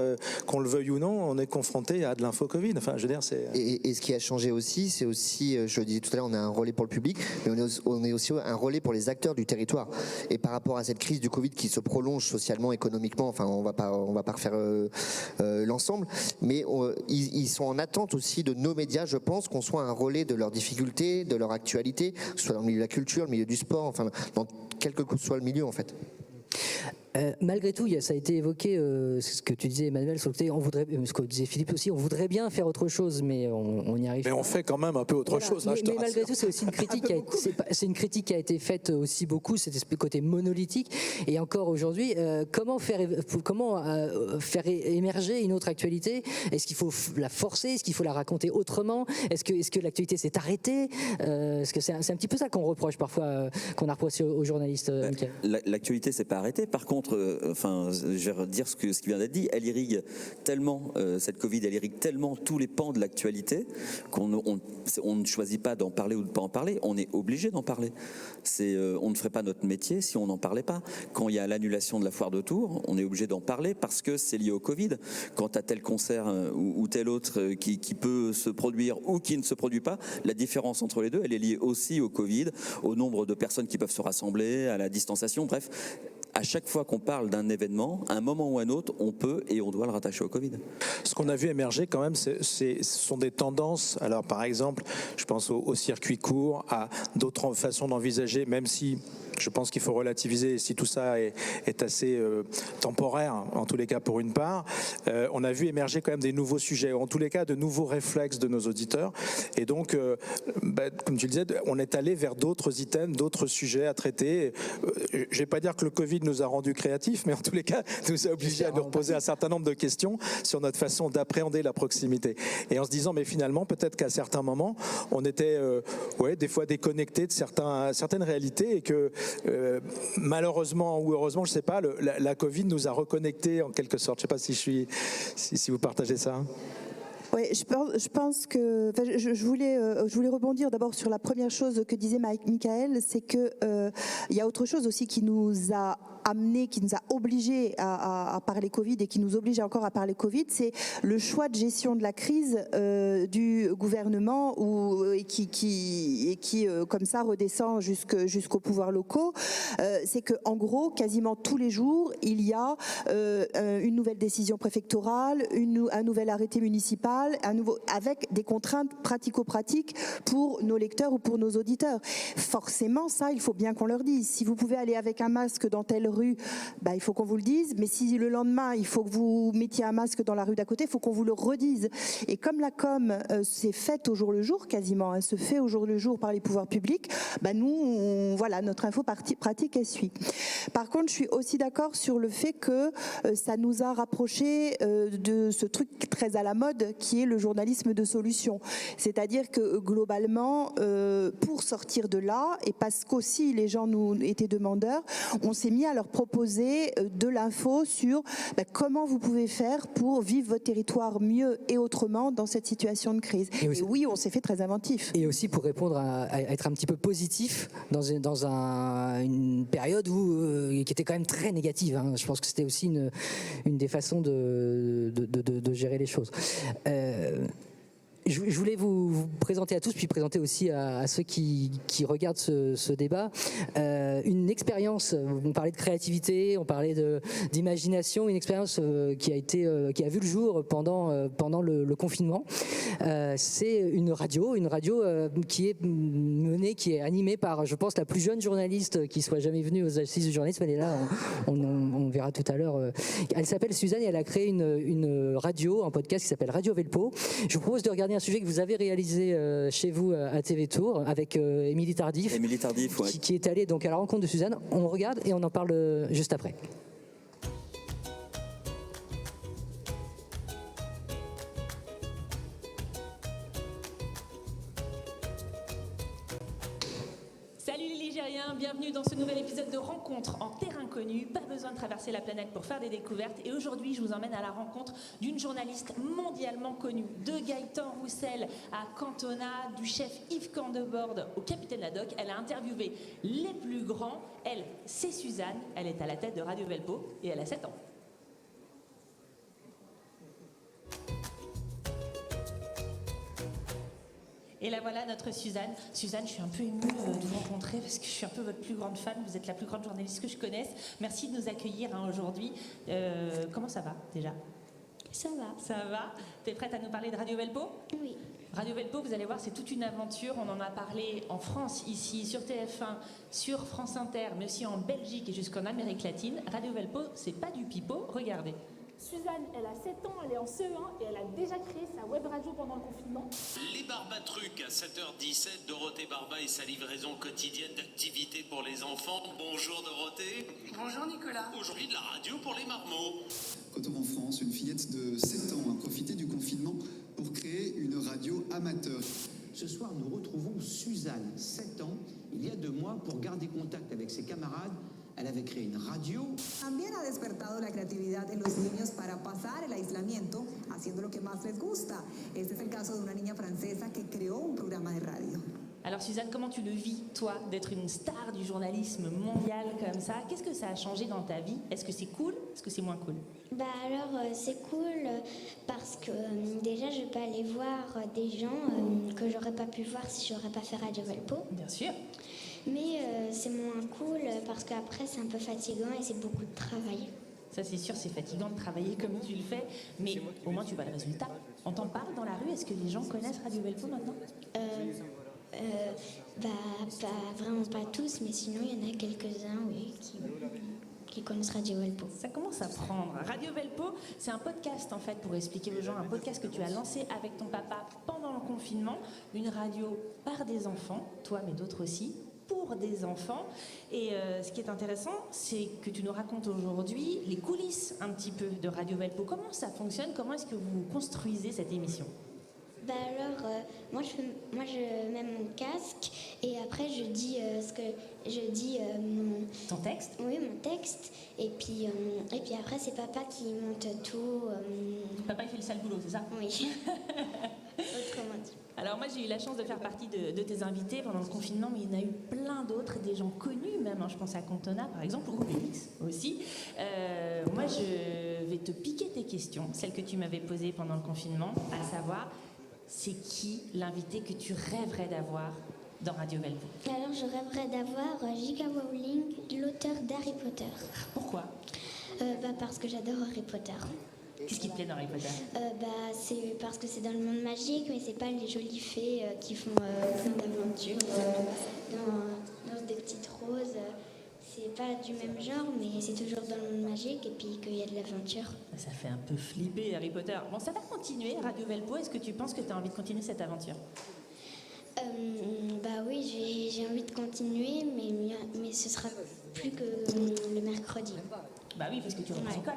Speaker 4: qu'on le veuille ou non, on est confronté à de l'info-Covid. Enfin, je veux dire, c'est...
Speaker 6: Et ce qui a changé aussi, c'est aussi, je le disais tout à l'heure, on a un relais pour le public, mais on est aussi un relais pour les acteurs du territoire. Et par rapport à cette crise du Covid qui se prolonge socialement, économiquement, enfin, on va pas refaire l'ensemble, mais ils sont en attente aussi de nos médias, je pense, qu'on soit un relais de leurs difficultés, de leur actualité, que ce soit dans le milieu de la culture, le milieu du sport, enfin, dans quel que soit le milieu, en fait.
Speaker 2: Malgré tout, ça a été évoqué, ce que tu disais, Emmanuel, sur le côté, ce que disait Philippe aussi, on voudrait bien faire autre chose, mais on n'y arrive pas.
Speaker 4: Mais on fait quand même un peu autre chose. Là,
Speaker 2: mais malgré tout, c'est aussi une critique c'est une critique qui a été faite aussi beaucoup, c'est ce côté monolithique. Et encore aujourd'hui, comment faire émerger une autre actualité? Est-ce qu'il faut la forcer? Est-ce qu'il faut la raconter autrement? Est-ce que l'actualité s'est arrêtée? Est-ce que c'est un petit peu ça qu'on reproche parfois, qu'on a reproché aux journalistes?
Speaker 5: L'actualité s'est pas arrêtée. Par contre, je vais redire ce qui vient d'être dit. Elle irrigue tellement, cette Covid, elle irrigue tellement tous les pans de l'actualité qu'on ne choisit pas d'en parler ou de pas en parler. On est obligé d'en parler. On ne ferait pas notre métier si on n'en parlait pas. Quand il y a l'annulation de la foire de Tours, on est obligé d'en parler parce que c'est lié au Covid. Quand à tel concert ou tel autre qui peut se produire ou qui ne se produit pas, la différence entre les deux, elle est liée aussi au Covid, au nombre de personnes qui peuvent se rassembler, à la distanciation, bref. À chaque fois qu'on parle d'un événement, à un moment ou à un autre, on peut et on doit le rattacher au Covid.
Speaker 4: Ce qu'on a vu émerger quand même, ce sont des tendances. Alors par exemple, je pense au circuit court, à d'autres façons d'envisager, même si je pense qu'il faut relativiser si tout ça est assez temporaire, en tous les cas pour une part. On a vu émerger quand même des nouveaux sujets, en tous les cas de nouveaux réflexes de nos auditeurs. Et donc, comme tu le disais, on est allé vers d'autres items, d'autres sujets à traiter. Je ne vais pas dire que le Covid nous a rendus créatifs, mais en tous les cas, nous a obligés à nous reposer un certain nombre de questions sur notre façon d'appréhender la proximité. Et en se disant, mais finalement, peut-être qu'à certains moments, on était des fois déconnectés de certaines réalités et que malheureusement ou heureusement, je ne sais pas, la Covid nous a reconnectés en quelque sorte. Je ne sais pas si vous partagez ça.
Speaker 3: Oui, je pense que je voulais rebondir d'abord sur la première chose que disait Michael, c'est que il y a autre chose aussi qui nous a amené, qui nous a obligés à parler Covid et qui nous oblige encore à parler Covid, c'est le choix de gestion de la crise du gouvernement et qui comme ça redescend jusqu'aux pouvoirs locaux. C'est que en gros, quasiment tous les jours, il y a une nouvelle décision préfectorale, un nouvel arrêté municipal, avec des contraintes pratico-pratiques pour nos lecteurs ou pour nos auditeurs. Forcément, ça, il faut bien qu'on leur dise. Si vous pouvez aller avec un masque dans telle rue, il faut qu'on vous le dise. Mais si le lendemain, il faut que vous mettiez un masque dans la rue d'à côté, il faut qu'on vous le redise. Et comme la com s'est faite au jour le jour, quasiment, elle se fait au jour le jour par les pouvoirs publics, nous, voilà, notre info pratique, elle suit. Par contre, je suis aussi d'accord sur le fait que ça nous a rapprochés de ce truc très à la mode qui est le journalisme de solution. C'est-à-dire que globalement, pour sortir de là, et parce qu'aussi les gens nous étaient demandeurs, on s'est mis à leur proposer de l'info sur comment vous pouvez faire pour vivre votre territoire mieux et autrement dans cette situation de crise. Et oui, on s'est fait très inventif.
Speaker 2: Et aussi pour répondre à être un petit peu positif dans une période qui était quand même très négative. Hein. Je pense que c'était aussi une des façons de gérer les choses. Je voulais vous présenter à tous, puis présenter aussi à ceux qui regardent ce débat, une expérience. On parlait de créativité, on parlait d'imagination, une expérience qui a vu le jour pendant le confinement. C'est une radio qui est menée, qui est animée par, je pense, la plus jeune journaliste qui soit jamais venue aux assises du journalisme. Elle est là, on verra tout à l'heure. Elle s'appelle Suzanne et elle a créé une radio, un podcast qui s'appelle Radio Velpo. Je vous propose de regarder un sujet que vous avez réalisé chez vous à TV Tour avec Émilie Tardif.
Speaker 5: Émilie Tardif, ouais.
Speaker 2: Qui est allée donc à la rencontre de Suzanne. On regarde et on en parle juste après.
Speaker 7: Salut les Ligériens, bienvenue dans ce nouvel épisode de Rencontre en terrain connu. Pas besoin de traverser la planète pour faire des découvertes. Et aujourd'hui, je vous emmène à la rencontre d'une journaliste mondialement connue, de Gaëtan Roussel à Cantona, du chef Yves Candebord au capitaine Haddock. Elle a interviewé les plus grands. Elle, c'est Suzanne. Elle est à la tête de Radio Velpo et elle a 7 ans. Et là voilà notre Suzanne. Suzanne, je suis un peu émue de vous rencontrer parce que je suis un peu votre plus grande fan. Vous êtes la plus grande journaliste que je connaisse. Merci de nous accueillir aujourd'hui. Comment ça va déjà ?
Speaker 8: Ça va.
Speaker 7: Ça va ? T'es prête à nous parler de Radio Velpo ?
Speaker 8: Oui.
Speaker 7: Radio Velpo, vous allez voir, c'est toute une aventure. On en a parlé en France, ici, sur TF1, sur France Inter, mais aussi en Belgique et jusqu'en Amérique latine. Radio Velpo, c'est pas du pipeau. Regardez.
Speaker 9: Suzanne, elle a 7 ans, elle est en CE1 et elle a déjà créé sa web radio pendant le confinement.
Speaker 10: Les Barbatrucs à 7h17, Dorothée Barba et sa livraison quotidienne d'activités pour les enfants. Bonjour Dorothée.
Speaker 11: Bonjour Nicolas.
Speaker 10: Aujourd'hui de la radio pour les marmots.
Speaker 12: Retour en France, une fillette de 7 ans a profité du confinement pour créer une radio amateur.
Speaker 13: Ce soir, nous retrouvons Suzanne, 7 ans. Il y a 2 mois, pour garder contact avec ses camarades, elle avait créé une radio.
Speaker 14: También ha despertado la creatividad en los niños para pasar el aislamiento haciendo lo que más les gusta. Este es el caso de una niña francesa que creó un programa de radio.
Speaker 7: Alors Suzanne, comment tu le vis, toi, d'être une star du journalisme mondial comme ça ? Qu'est-ce que ça a changé dans ta vie ? Est-ce que c'est cool ? Est-ce que c'est moins cool ?
Speaker 8: C'est cool parce que déjà je peux aller voir des gens que j'aurais pas pu voir si j'aurais pas fait Radio Velpo.
Speaker 7: Bien sûr.
Speaker 8: Mais c'est moins cool parce qu'après c'est un peu fatigant et c'est beaucoup de travail.
Speaker 7: Ça c'est sûr, c'est fatigant de travailler comme tu le fais, mais au moins tu vois le résultat. On t'en parle dans la rue, est-ce que les gens connaissent Radio Velpo maintenant ?
Speaker 8: Vraiment pas tous, mais sinon il y en a quelques-uns, oui, qui connaissent Radio Velpo.
Speaker 7: Ça commence à prendre. Radio Velpo, c'est un podcast en fait, pour expliquer aux gens, un podcast que tu as lancé avec ton papa pendant le confinement, une radio par des enfants, toi mais d'autres aussi, pour des enfants. Et ce qui est intéressant, c'est que tu nous racontes aujourd'hui les coulisses un petit peu de Radio Velpo. Comment ça fonctionne ? Comment est-ce que vous construisez cette émission ?
Speaker 8: Bah alors, moi je mets mon casque et après je dis
Speaker 7: Ton texte?
Speaker 8: Oui, mon texte. Et puis après c'est papa qui monte tout.
Speaker 7: Papa il fait le sale boulot, c'est ça?
Speaker 8: Oui. Autrement dit.
Speaker 7: Alors moi j'ai eu la chance de faire partie de tes invités pendant le confinement, mais il y en a eu plein d'autres, des gens connus même, hein. Je pense à Cantona par exemple, ou Obélix aussi. Moi je vais te piquer tes questions, celles que tu m'avais posées pendant le confinement, à savoir, c'est qui l'invité que tu rêverais d'avoir dans Radio Velpo?
Speaker 8: Alors je rêverais d'avoir J.K. Rowling, l'auteur d'Harry Potter.
Speaker 7: Pourquoi?
Speaker 8: Parce que j'adore Harry Potter.
Speaker 7: Qu'est-ce qui te plaît dans Harry Potter?
Speaker 8: C'est parce que c'est dans le monde magique, mais c'est pas les jolies fées qui font plein d'aventures dans des petites roses. C'est pas du même genre, mais c'est toujours dans le monde magique et puis qu'il y a de l'aventure.
Speaker 7: Ça fait un peu flipper Harry Potter. Bon, ça va continuer, Radio Velpo. Est-ce que tu penses que tu as envie de continuer cette aventure?
Speaker 8: Oui, j'ai envie de continuer, mais ce sera plus que le mercredi.
Speaker 7: Bah oui, parce que tu reprends l'école.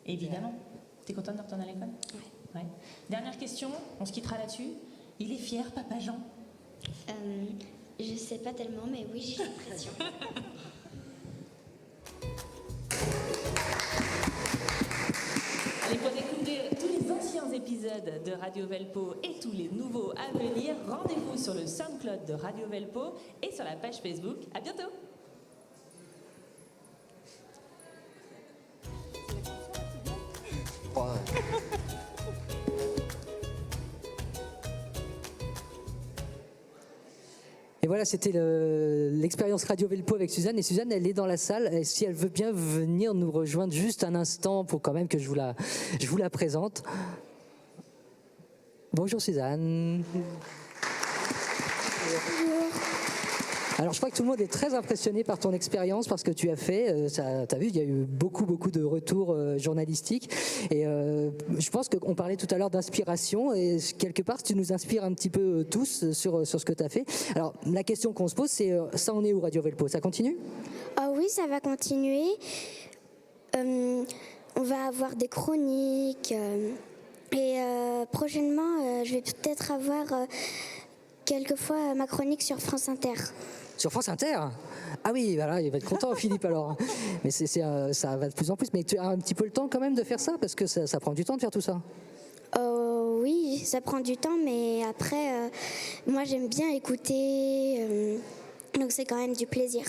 Speaker 7: Évidemment. T'es contente de retourner à l'école? Ouais. Dernière question, on se quittera là-dessus. Il est fier, Papa Jean?
Speaker 8: Je sais pas tellement, mais oui, j'ai l'impression.
Speaker 7: Allez, pour découvrir tous les anciens épisodes de Radio Velpo et tous les nouveaux à venir, rendez-vous sur le SoundCloud de Radio Velpo et sur la page Facebook. À bientôt!
Speaker 2: Et voilà, c'était l'expérience Radio Velpo avec Suzanne. Et Suzanne, elle est dans la salle. Et si elle veut bien venir nous rejoindre juste un instant pour quand même que je vous la présente. Bonjour Suzanne. Alors je crois que tout le monde est très impressionné par ton expérience, par ce que tu as fait. Tu as vu, il y a eu beaucoup de retours journalistiques. Et je pense qu'on parlait tout à l'heure d'inspiration. Et quelque part, tu nous inspires un petit peu tous sur ce que tu as fait. Alors la question qu'on se pose, c'est ça en est où Radio Velpo? Ça continue?
Speaker 8: Ah oui, ça va continuer. On va avoir des chroniques. Et prochainement, je vais peut-être avoir quelquefois ma chronique sur France Inter.
Speaker 2: Sur France Inter? Ah oui, voilà, il va être content Philippe alors. Mais ça va de plus en plus. Mais tu as un petit peu le temps quand même de faire ça? Parce que ça prend du temps de faire tout ça.
Speaker 8: Oui, ça prend du temps, mais après, moi j'aime bien écouter, donc c'est quand même du plaisir.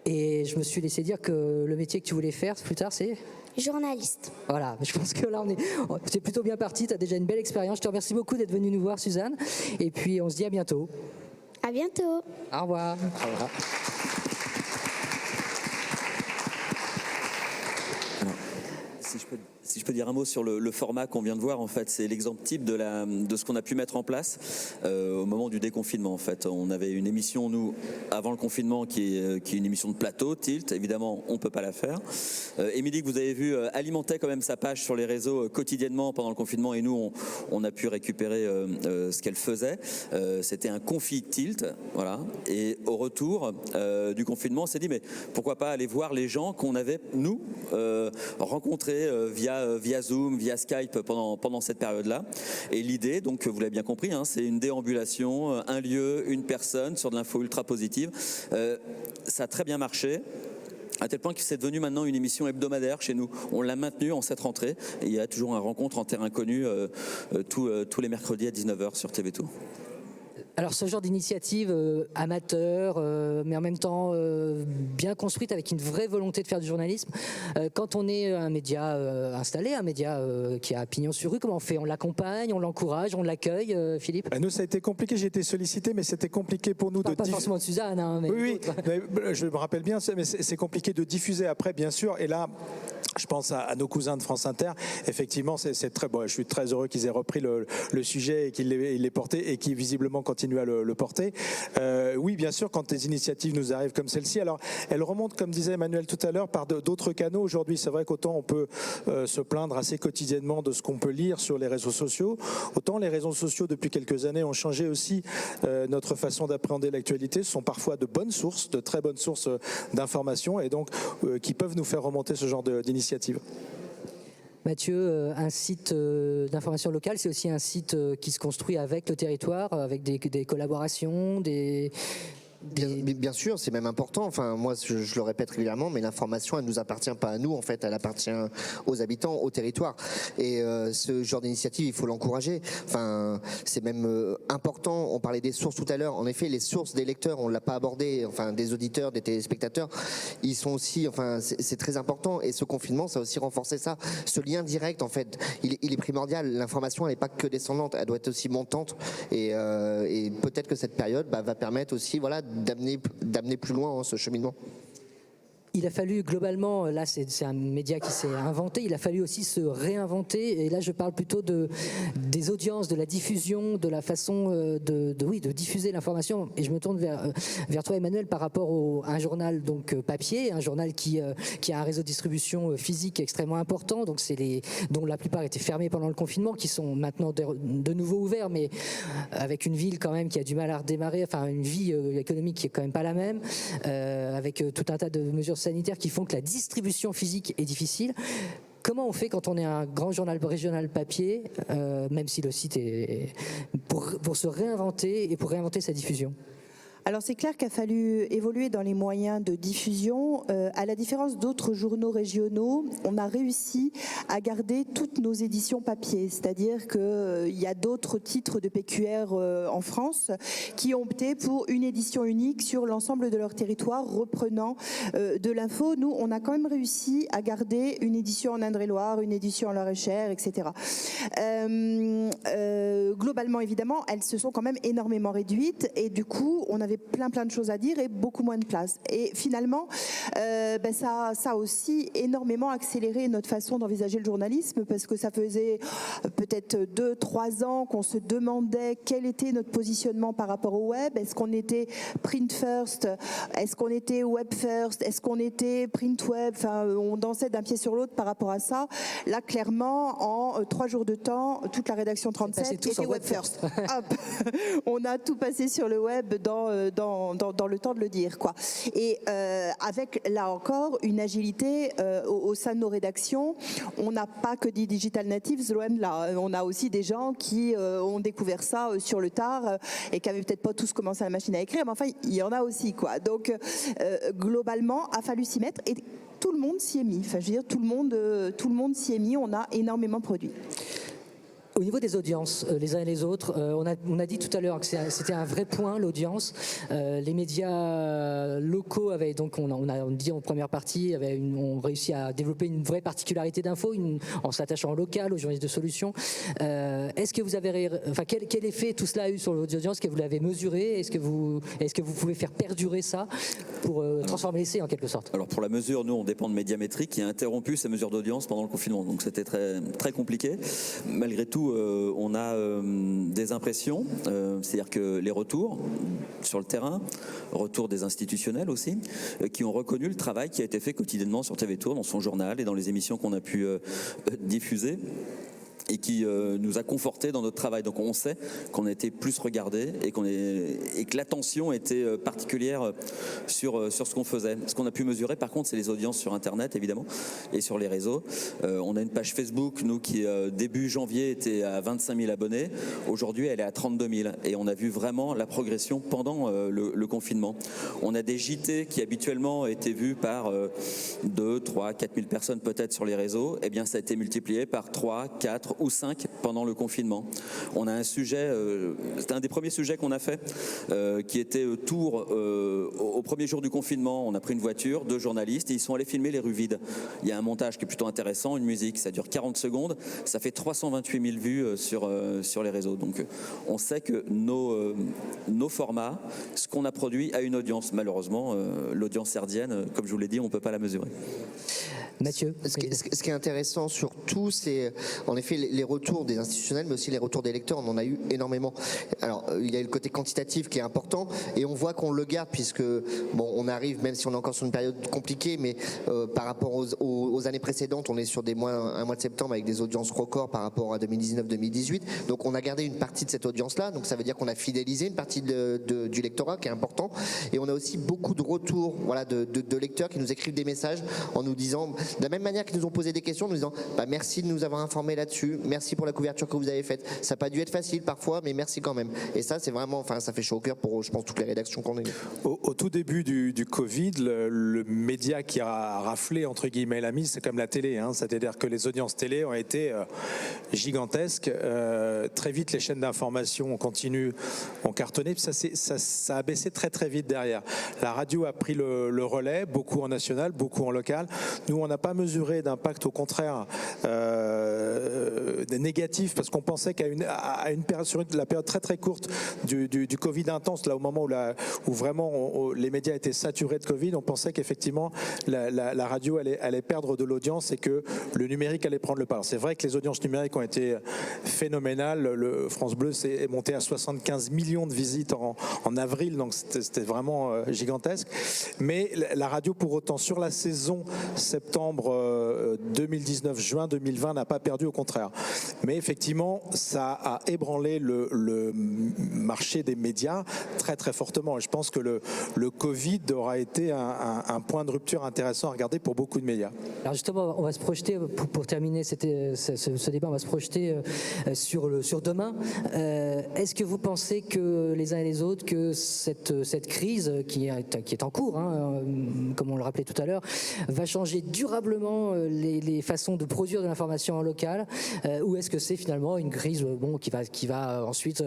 Speaker 2: Et je me suis laissé dire que le métier que tu voulais faire plus tard, c'est
Speaker 8: journaliste.
Speaker 2: Voilà, je pense que là c'est plutôt bien parti, tu as déjà une belle expérience. Je te remercie beaucoup d'être venue nous voir Suzanne. Et puis on se dit à bientôt.
Speaker 8: À bientôt.
Speaker 2: Au revoir. Au revoir.
Speaker 5: Si je peux dire un mot sur le format qu'on vient de voir, en fait, c'est l'exemple type de ce qu'on a pu mettre en place au moment du déconfinement. En fait, on avait une émission nous avant le confinement qui est une émission de plateau, Tilt. Évidemment, on peut pas la faire. Émilie, que vous avez vu, alimentait quand même sa page sur les réseaux quotidiennement pendant le confinement, et nous, on a pu récupérer ce qu'elle faisait. C'était un confi Tilt, voilà. Et au retour du confinement, on s'est dit mais pourquoi pas aller voir les gens qu'on avait nous rencontrés via Zoom, via Skype pendant cette période-là. Et l'idée, donc vous l'avez bien compris, hein, c'est une déambulation, un lieu, une personne sur de l'info ultra positive. Ça a très bien marché. À tel point que c'est devenu maintenant une émission hebdomadaire chez nous. On l'a maintenu en cette rentrée. Et il y a toujours une rencontre en terrain connu tous les mercredis à 19h sur TV2.
Speaker 2: Alors ce genre d'initiative amateur, mais en même temps bien construite avec une vraie volonté de faire du journalisme, quand on est un média installé, un média qui a pignon sur rue, comment on fait? On l'accompagne, on l'encourage, on l'accueille, Philippe?
Speaker 4: Nous, ça a été compliqué, j'ai été sollicité, mais c'était compliqué pour nous
Speaker 2: pas forcément de Suzanne, hein, mais
Speaker 4: oui, mais je me rappelle bien, mais c'est compliqué de diffuser après, bien sûr, et là... Je pense à nos cousins de France Inter. Effectivement, c'est très bon. Je suis très heureux qu'ils aient repris le sujet et qu'ils l'aient porté et qu'ils visiblement continuent à le porter. Oui, bien sûr, quand des initiatives nous arrivent comme celle-ci, alors elles remontent, comme disait Emmanuel tout à l'heure, par d'autres canaux. Aujourd'hui, c'est vrai qu'autant on peut se plaindre assez quotidiennement de ce qu'on peut lire sur les réseaux sociaux, autant les réseaux sociaux depuis quelques années ont changé aussi notre façon d'appréhender l'actualité. Ce sont parfois de bonnes sources, de très bonnes sources d'informations, et donc qui peuvent nous faire remonter ce genre d'initiative.
Speaker 2: Mathieu, un site d'information locale, c'est aussi un site qui se construit avec le territoire, avec des collaborations,
Speaker 6: Bien sûr, c'est même important. Enfin, moi, je le répète régulièrement, mais l'information, elle nous appartient pas à nous. En fait, elle appartient aux habitants, au territoire. Et ce genre d'initiative, il faut l'encourager. Enfin, c'est même important. On parlait des sources tout à l'heure. En effet, les sources des lecteurs, on l'a pas abordé. Enfin, des auditeurs, des téléspectateurs, ils sont aussi. Enfin, c'est très important. Et ce confinement, ça a aussi renforcé ça. Ce lien direct, en fait, il est primordial. L'information, elle n'est pas que descendante. Elle doit être aussi montante. Et peut-être que cette période va permettre aussi, voilà, d'amener plus loin ce cheminement.
Speaker 2: Il a fallu globalement, là c'est un média qui s'est inventé, il a fallu aussi se réinventer, et là je parle plutôt des audiences, de la diffusion, de la façon de diffuser l'information, et je me tourne vers toi Emmanuel par rapport à un journal donc papier, un journal qui a un réseau de distribution physique extrêmement important, donc dont la plupart étaient fermés pendant le confinement, qui sont maintenant de nouveau ouverts, mais avec une ville quand même qui a du mal à redémarrer, enfin une vie économique qui est quand même pas la même, avec tout un tas de mesures sanitaires qui font que la distribution physique est difficile. Comment on fait quand on est un grand journal régional papier, même si le site est pour se réinventer et pour réinventer sa diffusion?
Speaker 3: Alors c'est clair qu'il a fallu évoluer dans les moyens de diffusion. À la différence d'autres journaux régionaux, on a réussi à garder toutes nos éditions papier. C'est-à-dire qu'il y a d'autres titres de PQR en France qui ont opté pour une édition unique sur l'ensemble de leur territoire, reprenant de l'info. Nous, on a quand même réussi à garder une édition en Indre-et-Loire, une édition en Loir-et-Cher, etc. Globalement, évidemment, elles se sont quand même énormément réduites et du coup, on avait plein de choses à dire et beaucoup moins de place. Et finalement, ça a aussi énormément accéléré notre façon d'envisager le journalisme parce que ça faisait peut-être 2-3 ans qu'on se demandait quel était notre positionnement par rapport au web. Est-ce qu'on était print first? Est-ce qu'on était web first? Est-ce qu'on était print web? Enfin, on dansait d'un pied sur l'autre par rapport à ça. Là, clairement, en 3 jours de temps, toute la rédaction 37 était web first. Hop, on a tout passé sur le web dans le temps de le dire, quoi. Et avec, là encore, une agilité au sein de nos rédactions. On n'a pas que des digital natives, loin de là. On a aussi des gens qui ont découvert ça sur le tard et qui n'avaient peut-être pas tous commencé à la machine à écrire, mais enfin, il y en a aussi, quoi. Donc, globalement, a fallu s'y mettre et tout le monde s'y est mis. Enfin, je veux dire, tout le monde s'y est mis. On a énormément produit.
Speaker 2: Au niveau des audiences, les uns et les autres, on a dit tout à l'heure que c'était un vrai point, l'audience. Les médias locaux avaient, donc on a dit en première partie, ont réussi à développer une vraie particularité d'info en s'attachant au local, aux journalistes de solutions. Est-ce que vous avez, quel effet tout cela a eu sur vos audiences? Est-ce que vous l'avez mesuré? Est-ce que vous pouvez faire perdurer ça pour transformer l'essai en quelque sorte?
Speaker 5: Alors pour la mesure, nous on dépend de Médiamétrie qui a interrompu sa mesure d'audience pendant le confinement, donc c'était très, très compliqué. Malgré tout, on a des impressions, c'est-à-dire que les retours sur le terrain, retours des institutionnels aussi, qui ont reconnu le travail qui a été fait quotidiennement sur TV Tour, dans son journal et dans les émissions qu'on a pu diffuser, et qui nous a confortés dans notre travail. Donc on sait qu'on a été plus regardés et que l'attention était particulière sur ce qu'on faisait. Ce qu'on a pu mesurer par contre, c'est les audiences sur Internet évidemment et sur les réseaux. On a une page Facebook, nous, qui début janvier était à 25 000 abonnés. Aujourd'hui, elle est à 32 000 et on a vu vraiment la progression pendant le confinement. On a des JT qui habituellement étaient vus par 2, 3, 4 000 personnes peut-être sur les réseaux. Eh bien, ça a été multiplié par 3, 4 ou 5 pendant le confinement. On a un sujet, c'était un des premiers sujets qu'on a fait, qui était tour au premier jour du confinement. On a pris une voiture, 2 journalistes et ils sont allés filmer les rues vides. Il y a un montage qui est plutôt intéressant, une musique, ça dure 40 secondes, ça fait 328 000 vues sur les réseaux. Donc on sait que nos formats, ce qu'on a produit a une audience. Malheureusement, l'audience hertzienne, comme je vous l'ai dit, on ne peut pas la mesurer.
Speaker 2: Mathieu.
Speaker 6: Ce qui est intéressant surtout, c'est en effet les retours des institutionnels, mais aussi les retours des lecteurs, on en a eu énormément. Alors, il y a le côté quantitatif qui est important, et on voit qu'on le garde, puisque, bon, on arrive, même si on est encore sur une période compliquée, mais par rapport aux années précédentes, on est sur un mois de septembre avec des audiences records par rapport à 2019-2018. Donc, on a gardé une partie de cette audience-là, donc ça veut dire qu'on a fidélisé une partie du lectorat, qui est important, et on a aussi beaucoup de retours, voilà, de lecteurs qui nous écrivent des messages en nous disant, de la même manière qu'ils nous ont posé des questions, en nous disant merci de nous avoir informés là-dessus, merci pour la couverture que vous avez faite. Ça n'a pas dû être facile parfois, mais merci quand même. Et ça, c'est vraiment, ça fait chaud au cœur pour, je pense, toutes les rédactions qu'on a eues.
Speaker 4: Au tout début du Covid, le média qui a raflé, entre guillemets, la mise, c'est comme la télé. Hein. C'est-à-dire que les audiences télé ont été gigantesques. Très vite, les chaînes d'information ont cartonné. Puis ça a baissé très très vite derrière. La radio a pris le relais, beaucoup en national, beaucoup en local. Nous, on n'a pas mesuré d'impact, au contraire, négatif, parce qu'on pensait qu'à une période, sur la période très très courte du Covid intense, là au moment où vraiment les médias étaient saturés de Covid, on pensait qu'effectivement la radio allait perdre de l'audience et que le numérique allait prendre le pas. Alors, c'est vrai que les audiences numériques ont été phénoménales. Le France Bleu est monté à 75 millions de visites en avril, donc c'était vraiment gigantesque. Mais la radio, pour autant, sur la saison septembre 2019, juin 2020, n'a pas perdu, au contraire. Mais effectivement, ça a ébranlé le marché des médias très très fortement. Et je pense que le Covid aura été un point de rupture intéressant à regarder pour beaucoup de médias.
Speaker 2: Alors justement, on va se projeter, pour terminer ce débat, on va se projeter sur demain. Est-ce que vous pensez que les uns et les autres, que cette crise qui est en cours, hein, comme on le rappelait tout à l'heure, va changer durablement les façons de produire de l'information en local, ou est-ce que c'est finalement une crise qui va ensuite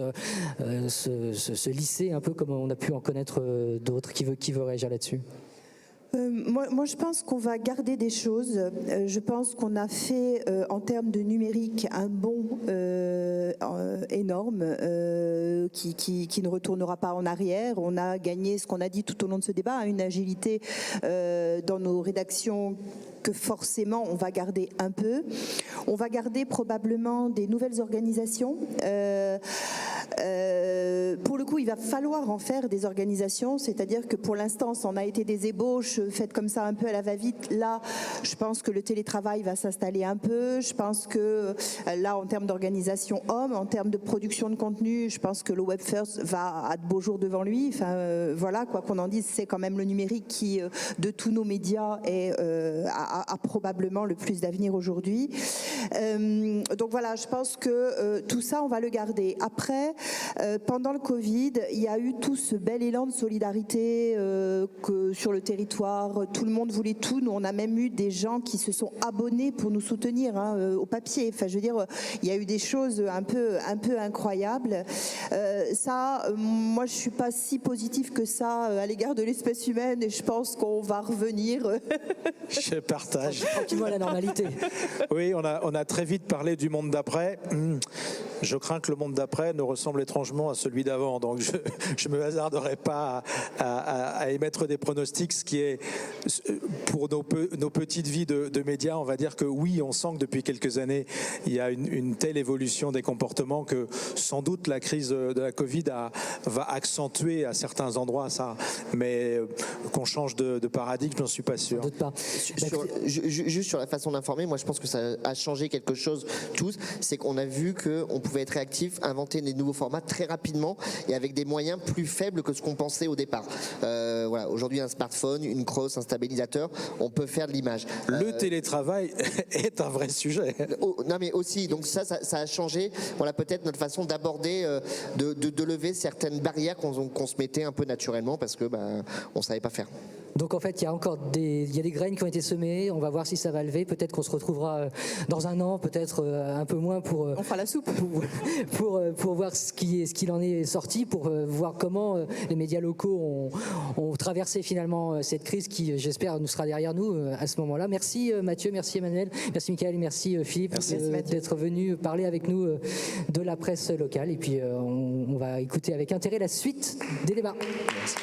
Speaker 2: se lisser un peu comme on a pu en connaître d'autres? Qui veut réagir là-dessus?
Speaker 3: Moi, je pense qu'on va garder des choses. Je pense qu'on a fait, en termes de numérique, un bond énorme qui ne retournera pas en arrière. On a gagné, ce qu'on a dit tout au long de ce débat, une agilité dans nos rédactions que forcément on va garder un peu. On va garder probablement des nouvelles organisations. Pour le coup, il va falloir en faire des organisations, c'est-à-dire que pour l'instant, ça en a été des ébauches faites comme ça un peu à la va-vite. Là, je pense que le télétravail va s'installer un peu. Je pense que là, en termes d'organisation homme, en termes de production de contenu, je pense que le Web First va à de beaux jours devant lui. Enfin, voilà, quoi qu'on en dise, c'est quand même le numérique qui, de tous nos médias, a probablement le plus d'avenir aujourd'hui. Donc voilà, je pense que tout ça, on va le garder. Après, pendant le Covid, il y a eu tout ce bel élan de solidarité que sur le territoire, tout le monde voulait tout. Nous, on a même eu des gens qui se sont abonnés pour nous soutenir au papier. Enfin, je veux dire, il y a eu des choses un peu incroyables. Moi, je suis pas si positive que ça à l'égard de l'espèce humaine, et je pense qu'on va revenir.
Speaker 4: Je partage.
Speaker 2: Tranquillement à la normalité.
Speaker 4: Oui, on a très vite parlé du monde d'après. Je crains que le monde d'après ne ressemble étrangement à celui d'avant. Donc, je me hasarderai pas à émettre des pronostics, ce qui est, pour nos petites vies de médias, on va dire que oui, on sent que depuis quelques années, il y a une telle évolution des comportements que sans doute la crise de la Covid va accentuer à certains endroits ça. Mais qu'on change de paradigme, j'en suis pas sûr.
Speaker 2: Sans doute pas.
Speaker 6: Juste sur la façon d'informer, moi je pense que ça a changé quelque chose tous, c'est qu'on a vu qu'on pouvait être réactif, inventer des nouveaux formats très rapidement et avec des moyens plus faibles que ce qu'on pensait au départ. Voilà, aujourd'hui un smartphone, une crosse, un stabilisateur, on peut faire de l'image.
Speaker 4: Le télétravail est un vrai sujet.
Speaker 6: Non mais aussi, donc ça a changé, voilà, peut-être notre façon d'aborder, de lever certaines barrières qu'on se mettait un peu naturellement parce que on savait pas faire.
Speaker 2: Donc en fait, il y a des graines qui ont été semées. On va voir si ça va lever. Peut-être qu'on se retrouvera dans un an, peut-être un peu moins pour.
Speaker 3: On fera la soupe.
Speaker 2: Pour voir ce qu'il en est sorti, pour voir comment les médias locaux ont traversé finalement cette crise qui, j'espère, nous sera derrière nous à ce moment-là. Merci Mathieu, merci Emmanuel, merci Mickaël, merci Philippe d'être venus parler avec nous de la presse locale. Et puis on va écouter avec intérêt la suite des débats.
Speaker 4: Merci.